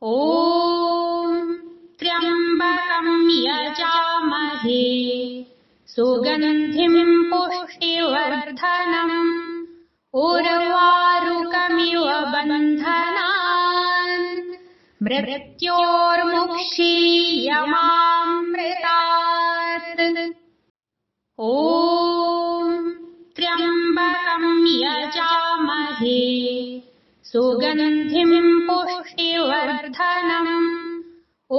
ॐ त्र्यम्बकं यजामहे सुगन्धिं पुष्टिवर्धनम् उर्वारुकमिव बन्धनान् मृत्योर्मुक्षीयमामृतात्। ॐ त्र्यम्बकं यजामहे सुगन्धिं पुष्टिवर्धनम्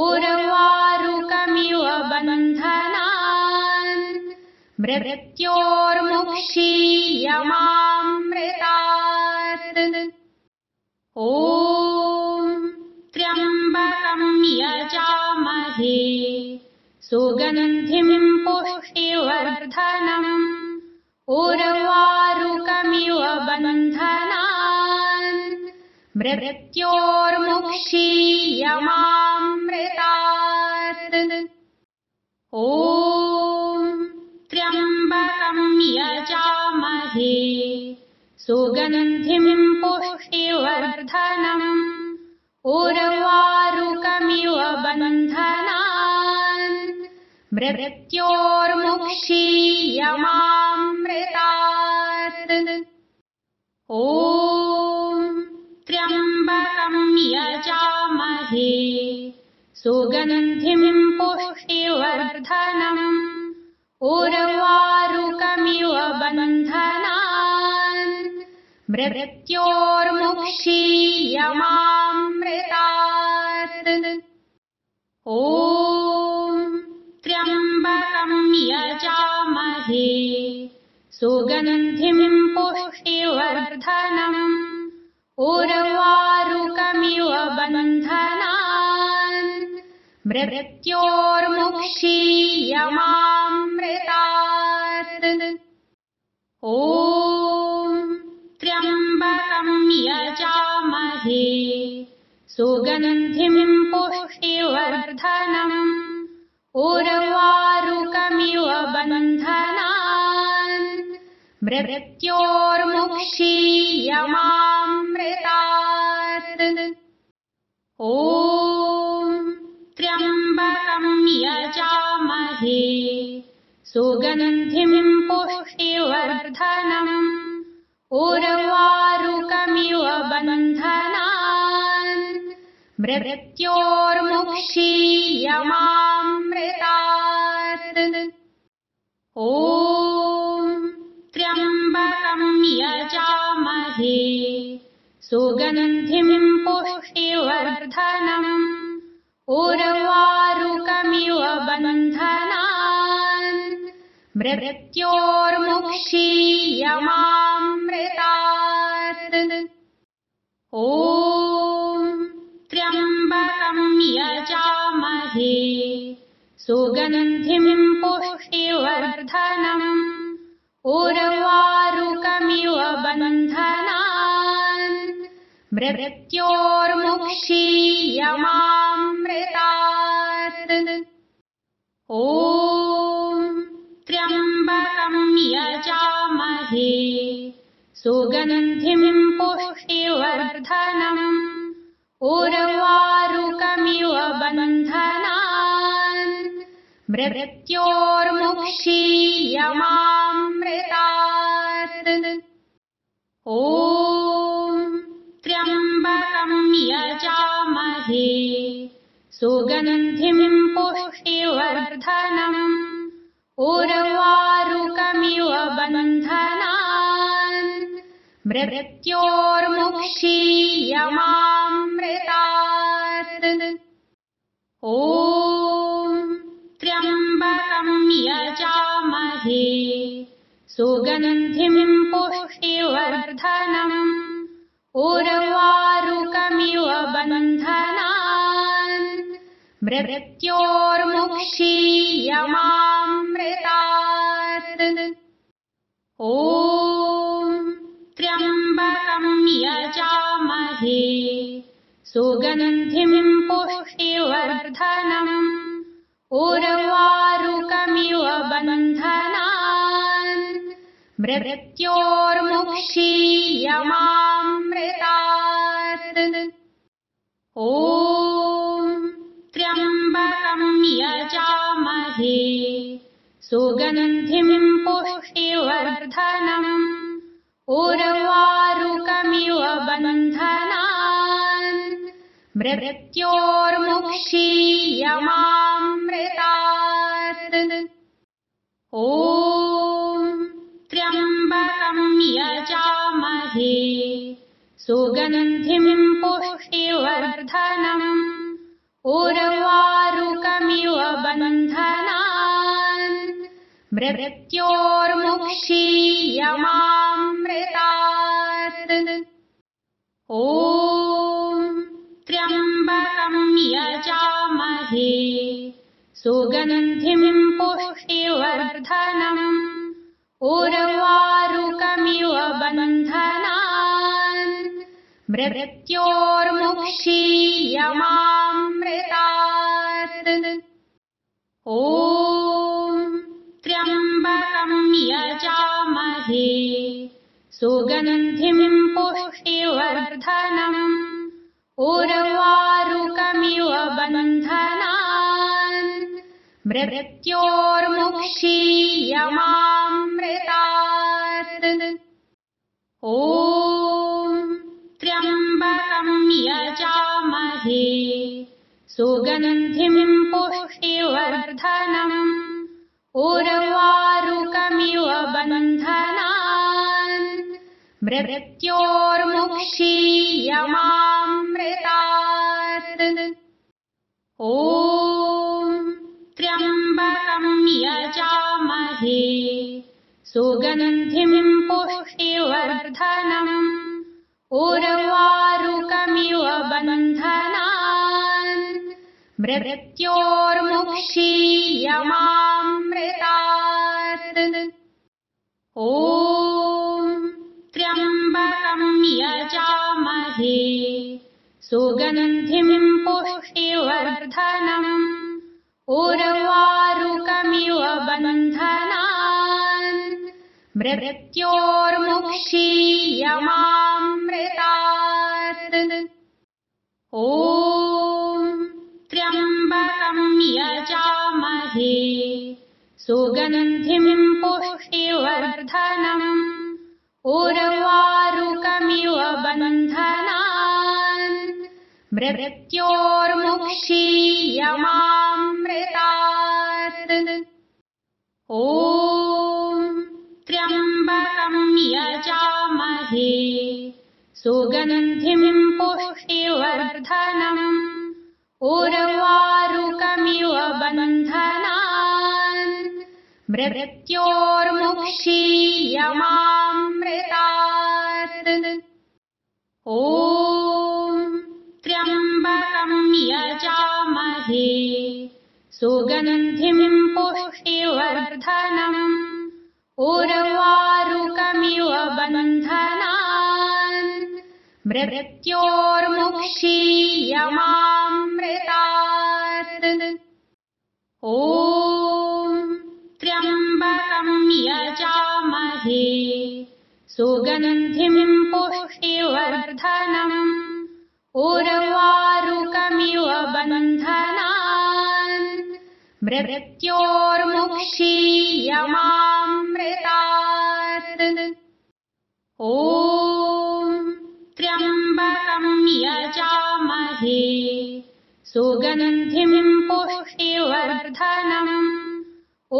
उर्वारुकमिव बन्धनान् मृत्योर्मुक्षीयमामृतात्। ॐ त्र्यम्बकं यजामहे सुगन्धिं पुष्टिवर्धनम् उर्वारुकमिव बन्धनान् मृत्योर्मुक्षीयमामृतात्। ॐ त्र्यम्बकं यजामहे सुगन्धिं पुष्टिवर्धनम् उर्वारुकमिव बन्धनान् मृत्योर्मुक्षीयमामृतात्। ॐ त्र्यम्बकं यजामहे सुगन्धिं पुष्टिवर्धनम् उर्वारुकमिव बन्धनान् मृत्योर्मुक्षीयमामृतात्। ॐ त्र्यम्बकं यजामहे सुगन्धिं पुष्टिवर्धनम् उर्वारुकमिव बन्धनान् मृत्योर्मुक्षीयमामृतात्। ॐ त्र्यम्बकं यजामहे सुगन्धिं पुष्टिवर्धनम् उर्वारुकमिव बन्धनान् मृत्योर्मुक्षीयमामृतात्। ॐ त्र्यम्बकं यजामहे सुगन्धिं पुष्टिवर्धनम् उर्वारुकमिव बन्धनान् मृत्योर्मुक्षीयमामृतात्। ॐ त्र्यम्बकं यजामहे सुगन्धिं पुष्टिवर्धनम् उर्वारुकमिव बन्धनान् मृत्योर्मुक्षीयमामृतात्। ॐ त्र्यम्बकं यजामहे सुगन्धिं पुष्टिवर्धनम् उर्वारुकमिव बन्धनान् मृत्योर्मुक्षीयमामृतात्। ॐ त्र्यम्बकं यजामहे सुगन्धिं पुष्टिवर्धनम् उर्वारुकमिव बन्धनान् मृत्योर्मुक्षीयमामृतात्। ॐ त्र्यम्बकं यजामहे सुगन्धिं पुष्टिवर्धनम् उर्वारुकमिव बन्धनान् मृत्योर्मुक्षीयमामृतात्। ॐ त्र्यम्बकं यजामहे सुगन्धिं पुष्टिवर्धनम् उर्वारुकमिव बन्धनान् मृत्योर्मुक्षीयमामृतात्। ॐ त्र्यम्बकं यजामहे सुगन्धिं पुष्टिवर्धनम् उर्वारुकमिव बन्धनान् मृत्योर्मुक्षीयमामृतात्। ॐ यजामहे सुगन्धिं पुष्टिवर्धनम् उर्वारुकमिव बन्धनान् मृत्योर्मुक्षीयमामृतात्। ॐ त्र्यम्बकं यजामहे सुगन्धिं पुष्टिवर्धनम् उर्वारुकमिव बन्धनान् मृत्योर्मुक्षीयमामृतात्। ॐ त्र्यम्बकं यजामहे सुगन्धिं पुष्टिवर्धनम् उर्वारुकमिव बन्धनान् मृत्योर्मुक्षीयमामृतात्। ॐ त्र्यम्बकं यजामहे सुगन्धिं पुष्टिवर्धनम् उर्वारुकमिव बन्धनान् मृत्योर्मुक्षीयमामृतात्। ॐ त्र्यम्बकं यजामहे सुगन्धिं पुष्टिवर्धनम् उर्वारुकमिव बन्धनान् मृत्योर्मुक्षीयमामृतात्। ॐ त्र्यम्बकं यजामहे सुगन्धिं पुष्टिवर्धनम् उर्वारुकमिव बन्धनान् मृत्योर्मुक्षीयमामृतात्। ॐ त्र्यम्बकं यजामहे सुगन्धिं पुष्टिवर्धनम् उर्वारुकमिव बन्धनान् मृत्योर्मुक्षीयमामृतात्। ॐ त्र्यम्बकं यजामहे सुगन्धिं पुष्टिवर्धनम् उर्वारुकमिव बन्धनान् मृत्योर्मुक्षीयमामृतात्। ॐ त्र्यम्बकं यजामहे सुगन्धिं पुष्टिवर्धनम् उर्वारुकमिव बन्धनान् मृत्योर्मुक्षीयमामृतात्। ॐ त्र्यम्बकं यजामहे सुगन्धिं पुष्टिवर्धनम् उर्वारुकमिव बन्धनान् मृत्योर्मुक्षीयमामृतात्। ॐ त्र्यम्बकं यजामहे सुगन्धिं पुष्टिवर्धनम् उर्वारुकमिव बन्धनान् मृत्योर्मुक्षीयमामृतात्। ॐ त्र्यम्बकं यजामहे सुगन्धिं पुष्टिवर्धनम्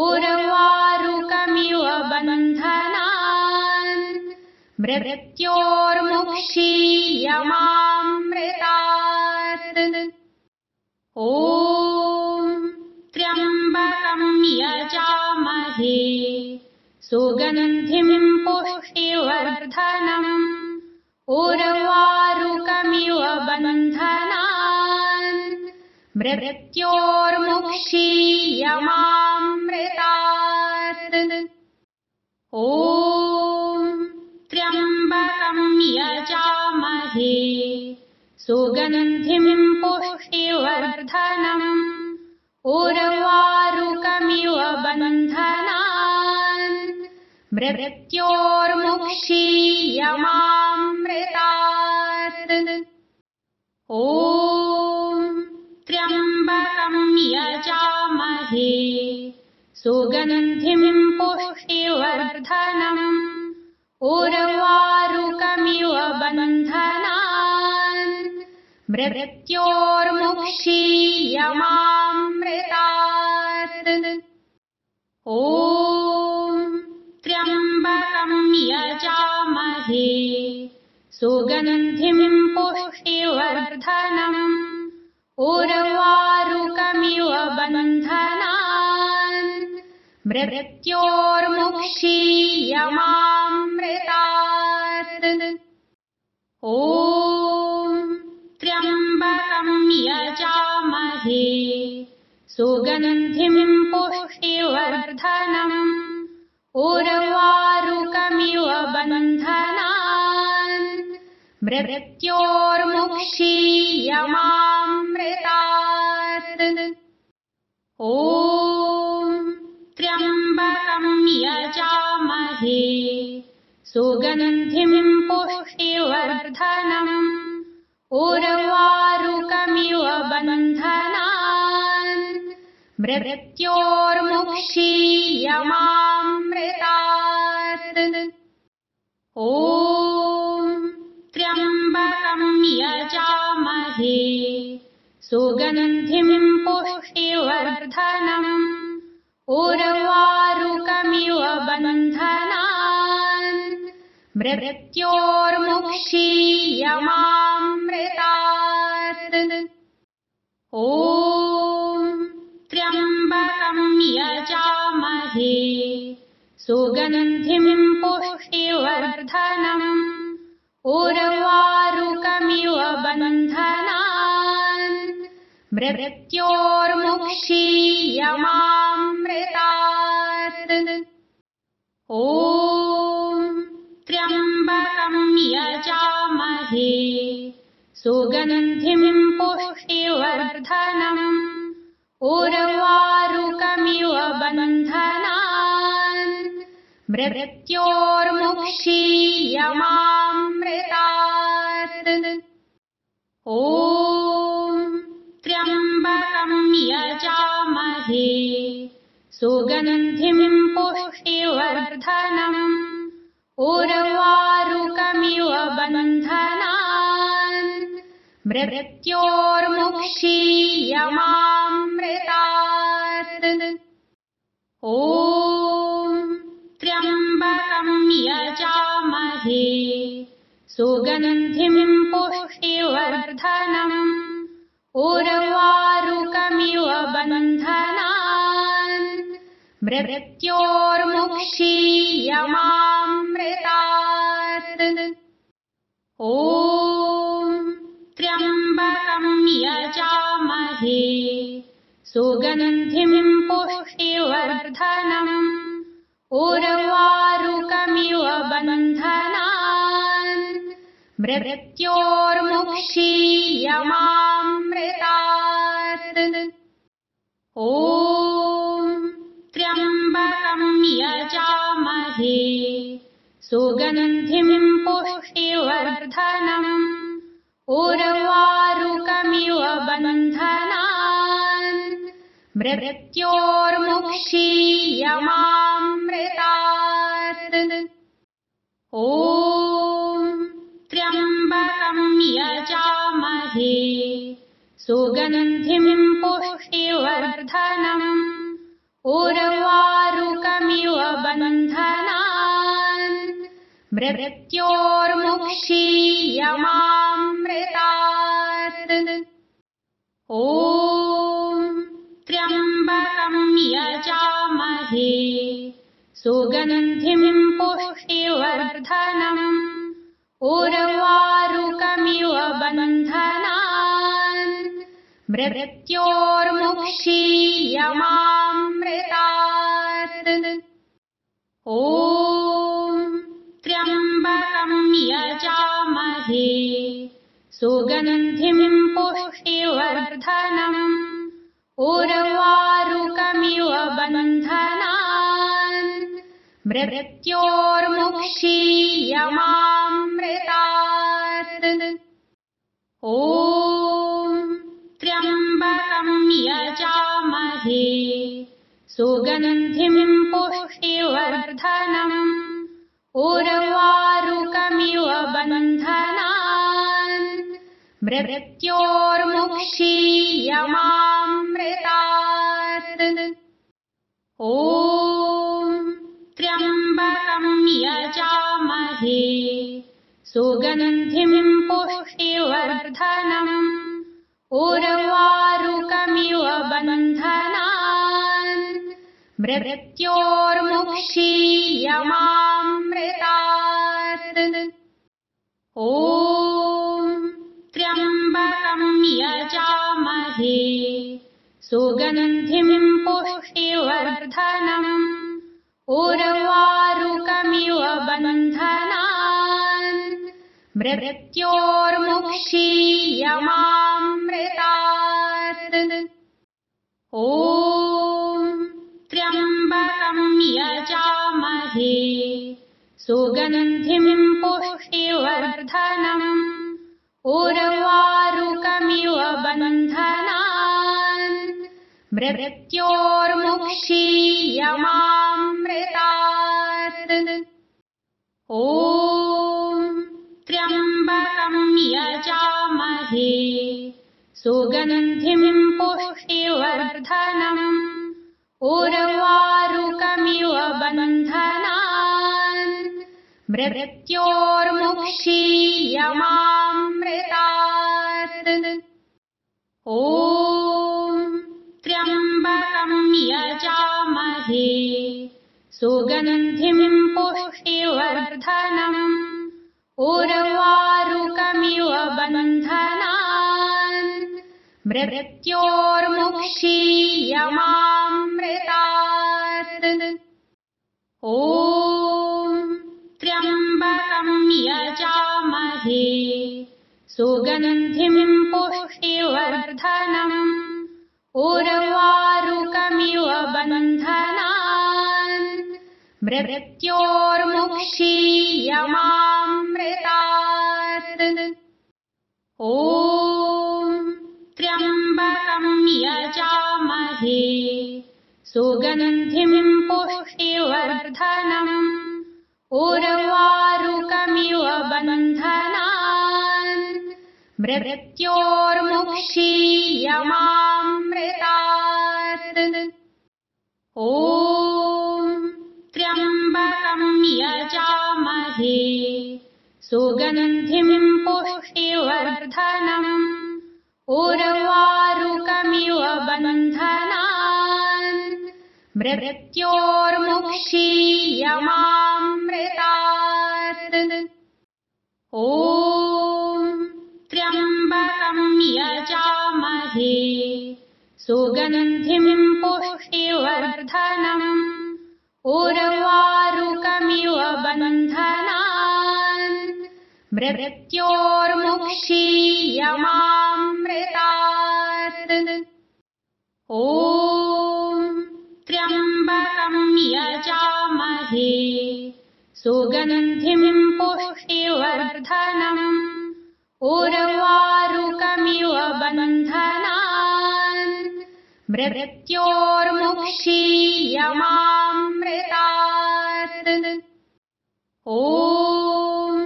उर्वारुकमिव बन्धनान् मृत्योर्मुक्षीयमामृतात्। ॐ त्र्यम्बकं यजामहे सुगन्धिं पुष्टिवर्धनम् उर्वारुकमिव बन्धनान् मृत्योर्मुक्षीयमामृतात्। ॐ त्र्यम्बकं यजामहे सुगन्धिं पुष्टिवर्धनम् उर्वारुकमिव बन्धनान् मृत्योर्मुक्षीयमामृतात्। ॐ त्र्यम्बकं यजामहे सुगन्धिं पुष्टिवर्धनम् उर्वारुकमिव बन्धनान् मृत्योर्मुक्षीयमामृतात्। ॐ त्र्यम्बकं यजामहे सुगन्धिं पुष्टिवर्धनम् उर्वारुकमिव बन्धनान् मृत्योर्मुक्षीयमामृतात्। ॐ त्र्यम्बकं यजामहे सुगन्धिं पुष्टिवर्धनम् उर्वारुकमिव बन्धनान् मृत्योर्मुक्षीयमामृतात्। ॐ त्र्यम्बकं यजामहे सुगन्धिं पुष्टिवर्धनम् उर्वारुकमिव बन्धनान् मृत्योर्मुक्षीयमामृतात्। ॐ त्र्यम्बकं यजामहे सुगन्धिं पुष्टिवर्धनम् उर्वारुकमिव बन्धनान् मृत्योर्मुक्षीयमामृतात्। ॐ त्र्यम्बकं यजामहे सुगन्धिं पुष्टिवर्धनम् उर्वारुकमिव बन्धनान् मृत्योर्मुक्षीयमामृतात्। ॐ त्र्यम्बकं यजामहे सुगन्धिं पुष्टिवर्धनम् उर्वारुकमिव बन्धनान् मृत्योर्मुक्षीयमामृतात्। ॐ त्र्यम्बकं यजामहे सुगन्धिं पुष्टिवर्धनम् उर्वारुकमिव बन्धनान् मृत्योर्मुक्षीयमामृतात्। ॐ त्र्यम्बकं यजामहे सुगन्धिं पुष्टिवर्धनम् उर्वारुकमिव बन्धनान् मृत्योर्मुक्षीयमामृतात्। ॐ त्र्यम्बकं यजामहे सुगन्धिं पुष्टिवर्धनम् उर्वारुकमिव बन्धनान् मृत्योर्मुक्षीयमामृतात्। ॐ त्र्यम्बकं यजामहे सुगन्धिं पुष्टिवर्धनम् उर्वारुकमिव बन्धनान् मृत्योर्मुक्षीयमामृतात्। ॐ त्र्यम्बकं यजामहे सुगन्धिं पुष्टिवर्धनम् उर्वारुकमिव बन्धनान् मृत्योर्मुक्षीयमामृतात्। ॐ त्र्यम्बकं यजामहे सुगन्धिं पुष्टिवर्धनम् उर्वारुकमिव बन्धनान् मृत्योर्मुक्षीयमामृतात्। ॐ त्र्यम्बकं यजामहे सुगन्धिं पुष्टिवर्धनम् उर्वारुकमिव बन्धनान् मृत्योर्मुक्षीयमामृतात्। ॐ त्र्यम्बकं यजामहे सुगन्धिं पुष्टिवर्धनम् उर्वारुकमिव बन्धनान् मृत्योर्मुक्षीयमामृतात्। ॐ त्र्यम्बकं यजामहे सुगन्धिं पुष्टिवर्धनम् उर्वारुकमिव बन्धनान् मृत्योर्मुक्षीयमामृतात्। ॐ त्र्यम्बकं यजामहे सुगन्धिं पुष्टिवर्धनम् उर्वारुकमिव बन्धनान् मृत्योर्मुक्षीयमामृतात्। ॐ त्र्यम्बकं यजामहे सुगन्धिं पुष्टिवर्धनम् उर्वारुकमिव बन्धनान् मृत्योर्मुक्षीयमामृतात्। ॐ त्र्यम्बकं यजामहे सुगन्धिं पुष्टिवर्धनम् उर्वारुकमिव बन्धनान् मृत्योर्मुक्षीयमामृतात्। ॐ त्र्यम्बकं यजामहे सुगन्धिं पुष्टिवर्धनम् उर्वारुकमिव बन्धनान् मृत्योर्मुक्षीयमामृतात्। ॐ त्र्यम्बकं यजामहे सुगन्धिं पुष्टिवर्धनम् उर्वारुकमिव बन्धनान् मृत्योर्मुक्षीयमामृतात्। ॐ त्र्यम्बकं यजामहे सुगन्धिं पुष्टिवर्धनम् उर्वारुकमिव बन्धनान् मृत्योर्मुक्षीयमामृतात्। ॐ त्र्यम्बकं यजामहे सुगन्धिं पुष्टिवर्धनम् उर्वारुकमिव बन्धनान् मृत्योर्मुक्षीयमामृतात्। ॐ त्र्यम्बकं यजामहे सुगन्धिं पुष्टिवर्धनम् उर्वारुकमिव बन्धनान् मृत्योर्मुक्षीयमामृतात्। ॐ त्र्यम्बकं यजामहे सुगन्धिं पुष्टिवर्धनम् उर्वारुकमिव बन्धनान् मृत्योर्मुक्षीयमामृतात्। ॐ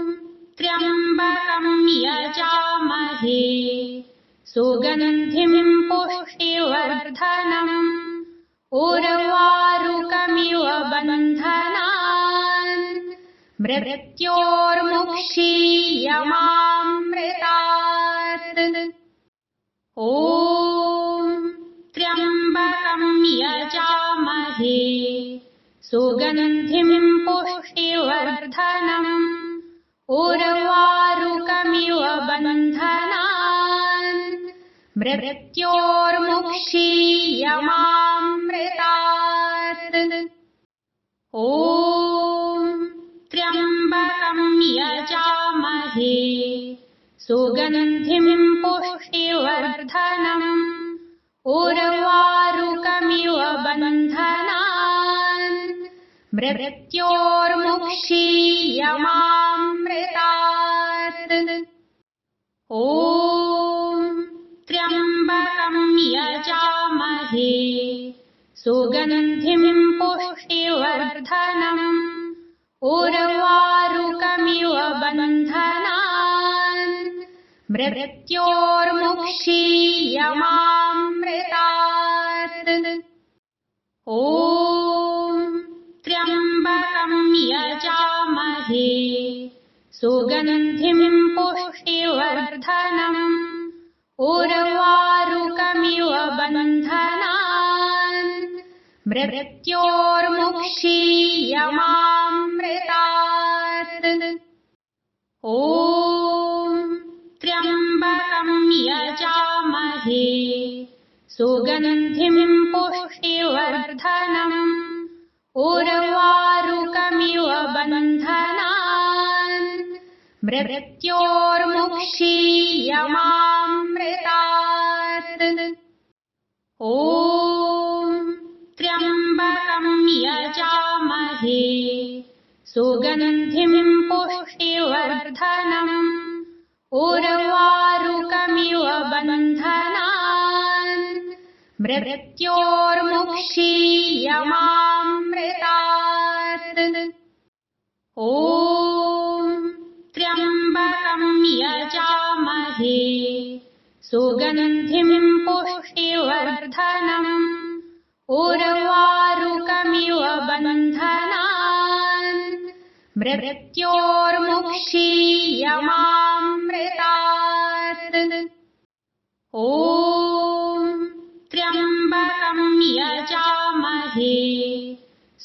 त्र्यम्बकं यजामहे सुगन्धिं पुष्टिवर्धनम् उर्वारुकमिव बन्धनान् मृत्योर्मुक्षीयमामृतात्। ॐ त्र्यम्बकं यजामहे सुगन्धिं पुष्टिवर्धनम् उर्वारुकमिव बन्धनान् मृत्योर्मुक्षीयमामृतात्। ॐ त्र्यम्बकं यजामहे सुगन्धिं पुष्टिवर्धनम् उर्वारुकमिव बन्धनान् मृत्योर्मुक्षीयमामृतात्। ॐ त्र्यम्बकं यजामहे सुगन्धिं पुष्टिवर्धनम् उर्वारुकमिव बन्धनान् मृत्योर्मुक्षीयमामृतात्। ॐ त्र्यम्बकं यजामहे सुगन्धिं पुष्टिवर्धनम् उर्वारुकमिव बन्धनान् मृत्योर्मुक्षीयमामृतात्। ॐ त्र्यम्बकं यजामहे सुगन्धिं पुष्टिवर्धनम् उर्वारुकमिव बन्धनान् मृत्योर्मुक्षीयमामृतात्। ॐ त्र्यम्बकं यजामहे सुगन्धिं पुष्टिवर्धनम् उर्वारुकमिव बन्धनान् मृत्योर्मुक्षीयमामृतात्। ॐ त्र्यम्बकं यजामहे सुगन्धिं पुष्टिवर्धनम् उर्वारुकमिव बन्धनान् मृत्योर्मुक्षीयमामृतात्। ॐ त्र्यम्बकं यजामहे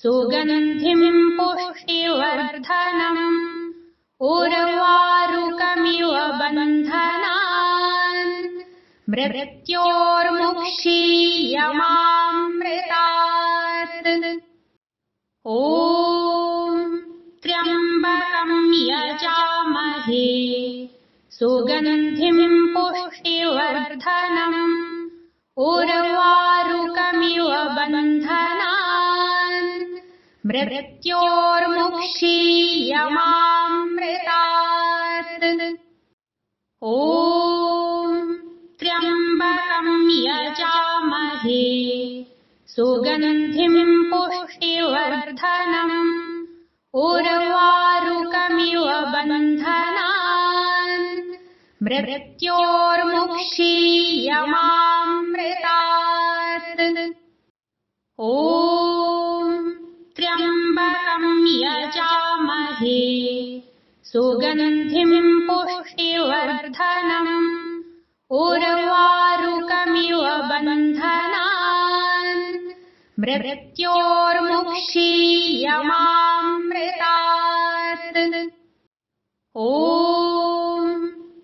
सुगन्धिं पुष्टिवर्धनम् उर्वारुकमिव बन्धनान् मृत्योर्मुक्षीयमामृतात्। ॐ त्र्यम्बकं यजामहे सुगन्धिं पुष्टिवर्धनम् उर्वारुकमिव बन्धनान् मृत्योर्मुक्षीयमामृतात्। ॐ त्र्यम्बकं यजामहे सुगन्धिं पुष्टिवर्धनम् उर्वारुकमिव बन्धनान् मृत्योर्मुक्षीयमामृतात्। ॐ त्र्यम्बकं यजामहे सुगन्धिं पुष्टिवर्धनम् उर्वारुकमिव बन्धनान् मृत्योर्मुक्षीयमामृतात्। ॐ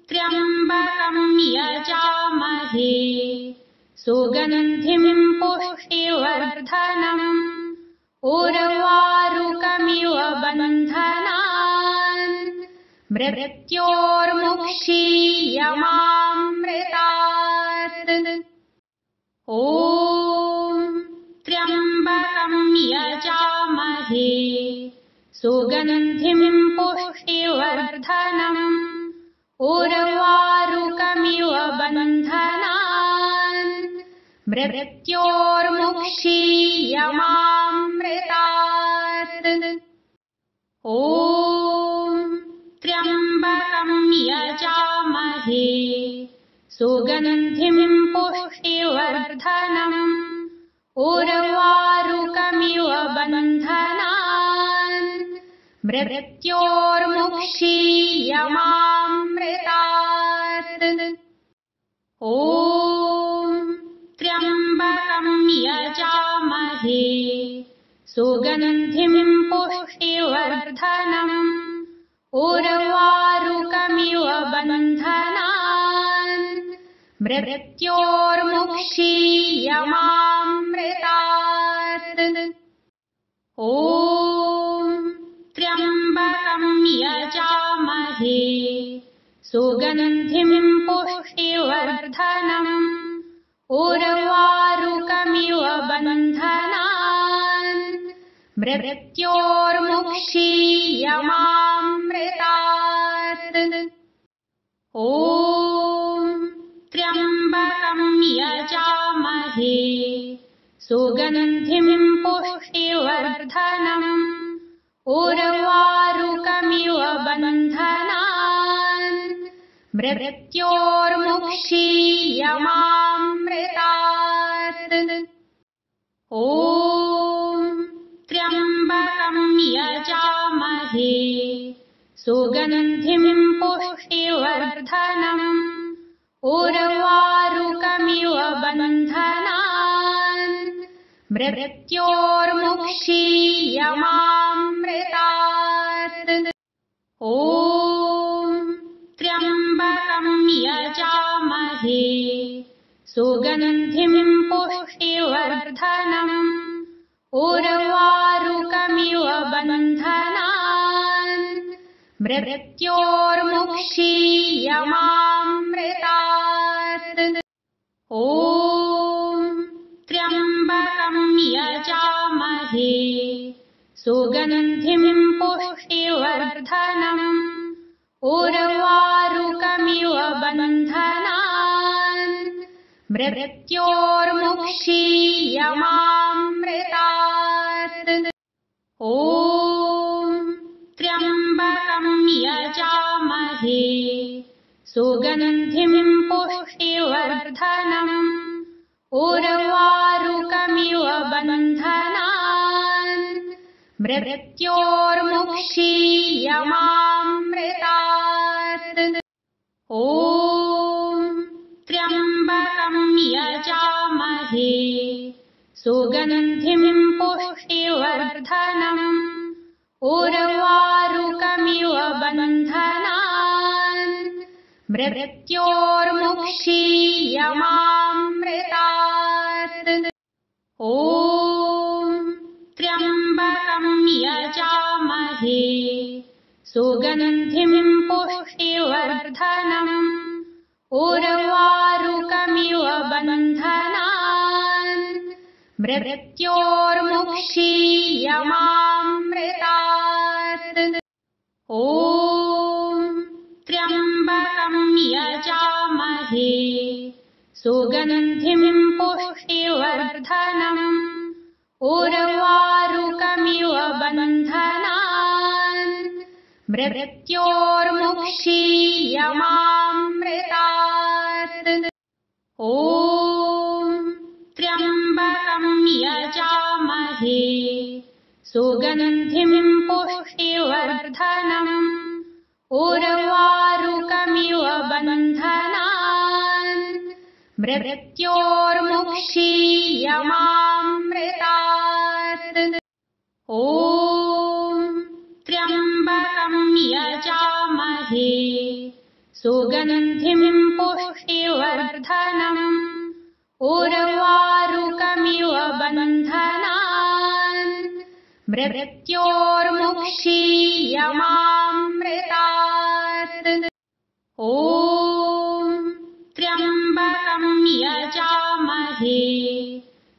त्र्यम्बकं यजामहे सुगन्धिं पुष्टिवर्धनम् उर्वारुकमिव बन्धनान् मृत्योर्मुक्षीयमामृतात्। ॐ त्र्यम्बकं यजामहे सुगन्धिं पुष्टिवर्धनम् उर्वारुकमिव बन्धनान् मृत्योर्मुक्षीयमामृतात्। ॐ त्र्यम्बकं यजामहे सुगन्धिं पुष्टिवर्धनम् उर्वारुकमिव बन्धनान् मृत्योर्मुक्षीयमामृतात्। ॐ त्र्यम्बकं यजामहे सुगन्धिं पुष्टिवर्धनम् उर्वारुकमिव बन्धनान् मृत्योर्मुक्षीयमामृतात्। ॐ त्र्यम्बकं यजामहे सुगन्धिं पुष्टिवर्धनम् उर्वारुकमिव बन्धनान् मृत्योर्मुक्षीयमामृतात्। ॐ त्र्यम्बकं यजामहे सुगन्धिं पुष्टिवर्धनम् उर्वारुकमिव बन्धनान् मृत्योर्मुक्षीयमामृतात्। ॐ त्र्यम्बकं यजामहे सुगन्धिं पुष्टिवर्धनम् उर्वारुकमिव बन्धनान् मृत्योर्मुक्षीयमामृतात्। ॐ त्र्यम्बकं यजामहे सुगन्धिं पुष्टिवर्धनम् उर्वारुकमिव बन्धनान् मृत्योर्मुक्षीयमामृतात्। ॐ त्र्यम्बकं यजामहे सुगन्धिं पुष्टिवर्धनम् उर्वारुकमिव बन्धनान् मृत्योर्मुक्षीयमामृतात्। ॐ त्र्यम्बकं यजामहे सुगन्धिं पुष्टिवर्धनम् उर्वारुकमिव बन्धनान् मृत्योर्मुक्षीयमामृतात्। ॐ त्र्यम्बकं यजामहे सुगन्धिं पुष्टिवर्धनम् उर्वारुकमिव बन्धनान् मृत्योर्मुक्षीयमामृतात्। ॐ त्र्यम्बकं यजामहे सुगन्धिं पुष्टिवर्धनम् उर्वारुकमिव बन्धनान् मृत्योर्मुक्षीयमामृतात्। ॐ त्र्यम्बकं यजामहे सुगन्धिं पुष्टिवर्धनम् उर्वारुकमिव बन्धनान् मृत्योर्मुक्षीयमामृतात्। ॐ त्र्यम्बकं यजामहे सुगन्धिं पुष्टिवर्धनम् उर्वारुकमिव बन्धनान् मृत्योर्मुक्षीयमामृतात्। ॐ त्र्यम्बकं यजामहे सुगन्धिं पुष्टिवर्धनम् उर्वारुकमिव बन्धनान् मृत्योर्मुक्षीयमामृतात्। ॐ त्र्यम्बकं यजामहे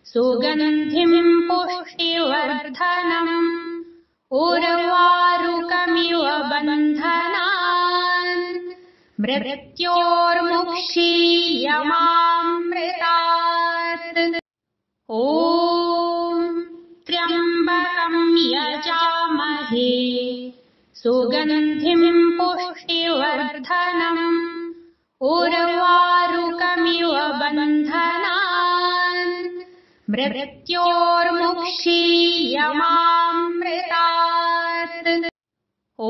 सुगन्धिं पुष्टिवर्धनम् उर्वारुकमिव बन्धनान् मृत्योर्मुक्षीयमामृतात्। ॐ त्र्यम्बकं यजामहे सुगन्धिं पुष्टिवर्धनम् उर्वारुकमिव बन्धनान् मृत्योर्मुक्षीयमामृतात्। ॐ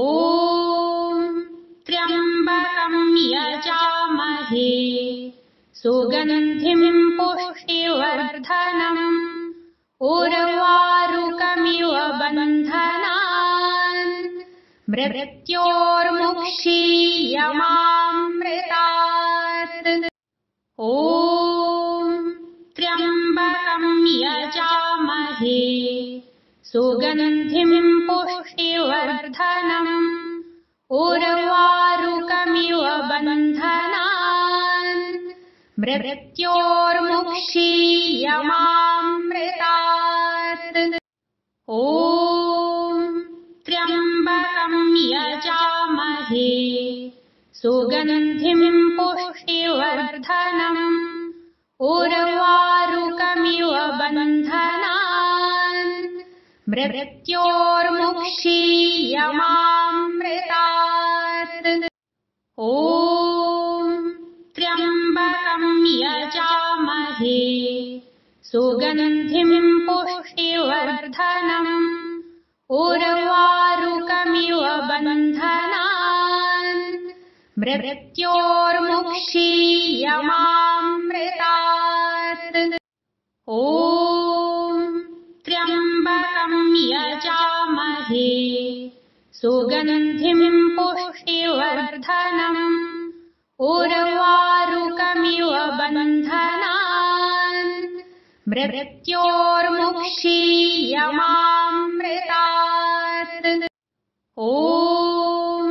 त्र्यम्बकं यजामहे सुगन्धिं पुष्टिवर्धनम् उर्वारुकमिव बन्धनान् मृत्योर्मुक्षीयमामृतात्। ॐ त्र्यम्बकं यजामहे सुगन्धिं पुष्टिवर्धनम् उर्वारुकमिव बन्धनान् मृत्योर्मुक्षीयमामृतात्। ॐ त्र्यम्बकं यजामहे सुगन्धिं पुष्टिवर्धनम् उर्वारुकमिव बन्धनान् मृत्योर्मुक्षीयमामृतात्। ॐ त्र्यम्बकं यजामहे सुगन्धिं पुष्टिवर्धनम् उर्वारुकमिव बन्धनान् मृत्योर्मुक्षीयमामृतात्। ॐ त्र्यम्बकं यजामहे सुगन्धिं पुष्टिवर्धनम् उर्वारुकमिव बन्धनान् मृत्योर्मुक्षीयमामृतात्। ॐ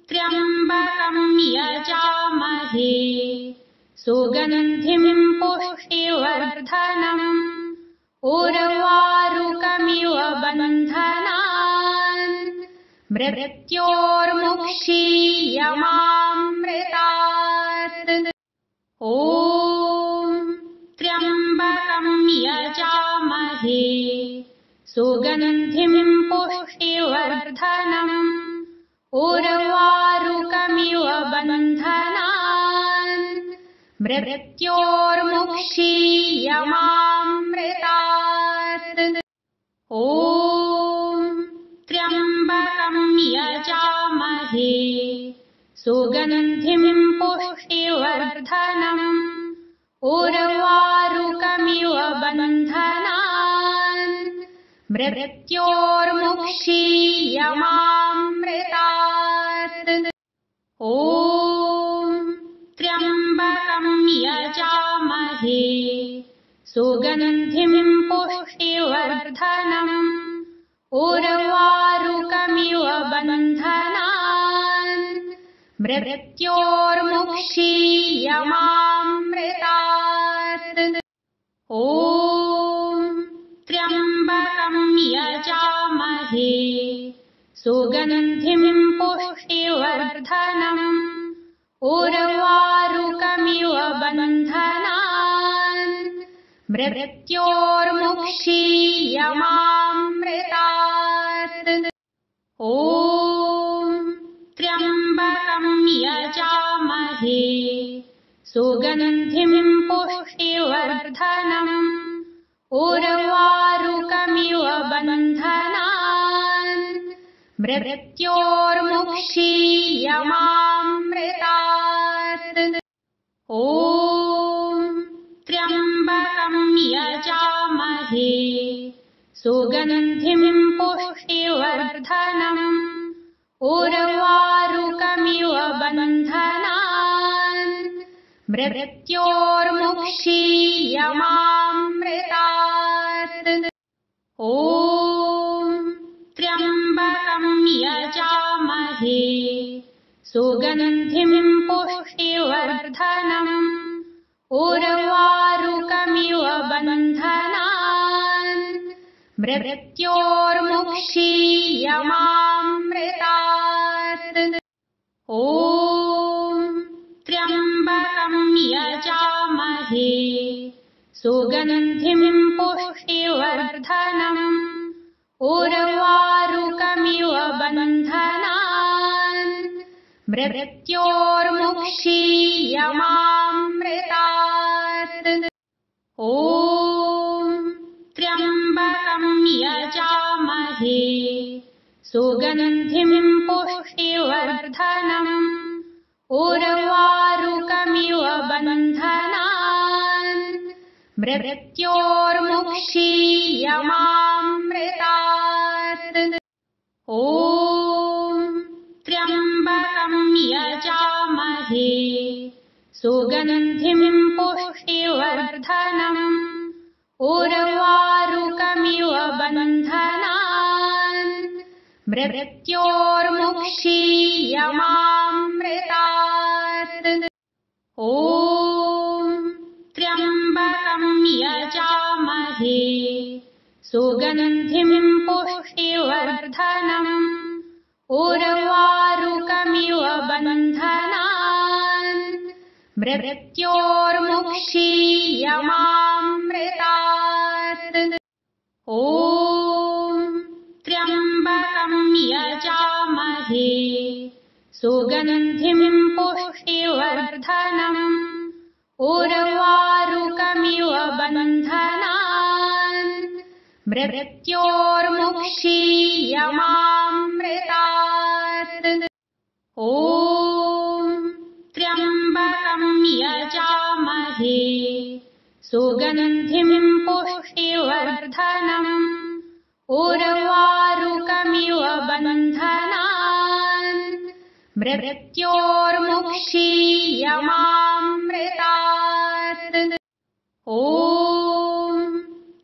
त्र्यम्बकं यजामहे सुगन्धिं पुष्टिवर्धनम् उर्वारुकमिव बन्धनान् मृत्योर्मुक्षीयमामृतात्। ॐ त्र्यम्बकं यजामहे सुगन्धिं पुष्टिवर्धनम् उर्वारुकमिव बन्धनान् मृत्योर्मुक्षीयमामृतात्। ॐ त्र्यम्बकं यजामहे सुगन्धिं पुष्टिवर्धनम् उर्वारुकमिव बन्धनान् मृत्योर्मुक्षीयमामृतात्। ॐ त्र्यम्बकं यजामहे सुगन्धिं पुष्टिवर्धनम् उर्वारुकमिव बन्धनान् मृत्योर्मुक्षीयमामृतात्। ॐ त्र्यम्बकं यजामहे सुगन्धिं पुष्टिवर्धनम् उर्वारुकमिव बन्धनान् मृत्योर्मुक्षीयमामृतात्। ॐ त्र्यम्बकं यजामहे सुगन्धिं पुष्टिवर्धनम् उर्वारुकमिव बन्धनान् मृत्योर्मुक्षीयमामृतात्। ॐ त्र्यम्बकं यजामहे सुगन्धिं पुष्टिवर्धनम् उर्वारुकमिव बन्धनान् मृत्योर्मुक्षीयमामृतात्। ॐ त्र्यम्बकं यजामहे सुगन्धिं पुष्टिवर्धनम् उर्वारुकमिव बन्धनान् मृत्योर्मुक्षीयमामृतात्। ॐ त्र्यम्बकं यजामहे सुगन्धिं पुष्टिवर्धनम् उर्वारुकमिव बन्धनान् मृत्योर्मुक्षीयमामृतात्। ॐ त्र्यम्बकं यजामहे सुगन्धिं पुष्टिवर्धनम् उर्वारुकमिव बन्धनान् मृत्योर्मुक्षीयमामृतात्। ॐ त्र्यम्बकं यजामहे सुगन्धिं पुष्टिवर्धनम् उर्वारुकमिव बन्धनान् मृत्योर्मुक्षीयमामृतात्। ॐ त्र्यम्बकं यजामहे सुगन्धिं पुष्टिवर्धनम् उर्वारुकमिव बन्धनान् मृत्योर्मुक्षीयमामृतात्। ॐ त्र्यम्बकं यजामहे सुगन्धिं पुष्टिवर्धनम् उर्वारुकमिव बन्धनान् मृत्योर्मुक्षीयमामृतात्। ॐ त्र्यम्बकं यजामहे सुगन्धिं पुष्टिवर्धनम् उर्वारुकमिव बन्धनान् मृत्योर्मुक्षीयमामृतात्। ॐ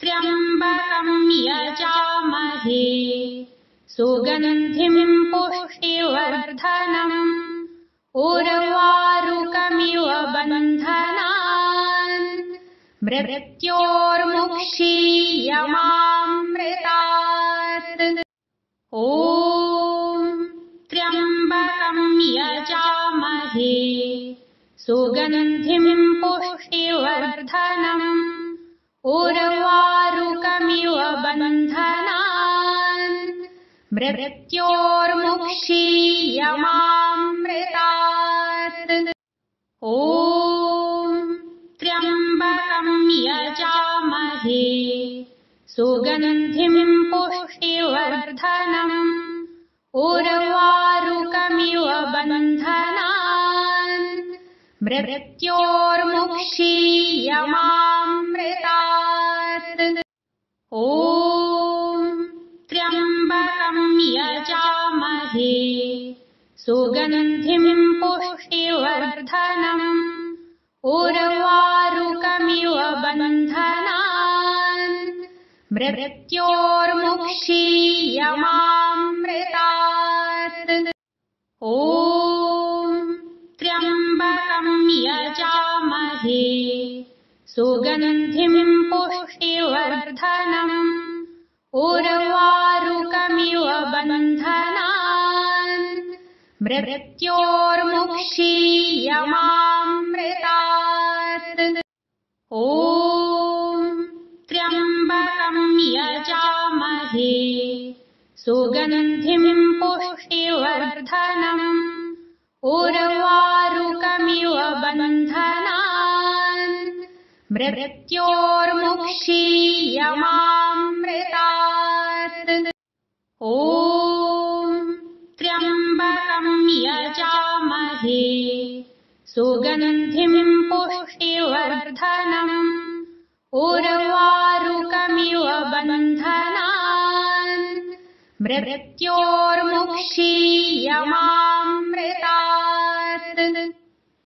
त्र्यम्बकं यजामहे सुगन्धिं पुष्टिवर्धनम् उर्वारुकमिव बन्धनान् मृत्योर्मुक्षीयमामृतात्। ॐ त्र्यम्बकं यजामहे सुगन्धिं पुष्टिवर्धनम् उर्वारुकमिव बन्धनान् मृत्योर्मुक्षीयमामृतात्। ॐ त्र्यम्बकं यजामहे सुगन्धिं पुष्टिवर्धनम् उर्वारुकमिव बन्धनान् मृत्योर्मुक्षीयमामृतात्। ॐ त्र्यम्बकं यजामहे सुगन्धिं पुष्टिवर्धनम् उर्वारुकमिव बन्धनान् मृत्योर्मुक्षीयमामृतात्। ॐ त्र्यम्बकं यजामहे सुगन्धिं पुष्टिवर्धनम् उर्वारुकमिव बन्धनान् मृत्योर्मुक्षीयमामृतात्। ॐ त्र्यम्बकं यजामहे सुगन्धिं पुष्टिवर्धनम् उर्वारुकमिव बन्धनान् मृत्योर्मुक्षीयमामृतात्। ॐ त्र्यम्बकं यजामहे सुगन्धिं पुष्टिवर्धनम् उर्वारुकमिव बन्धनान् मृत्योर्मुक्षीयमामृतात्।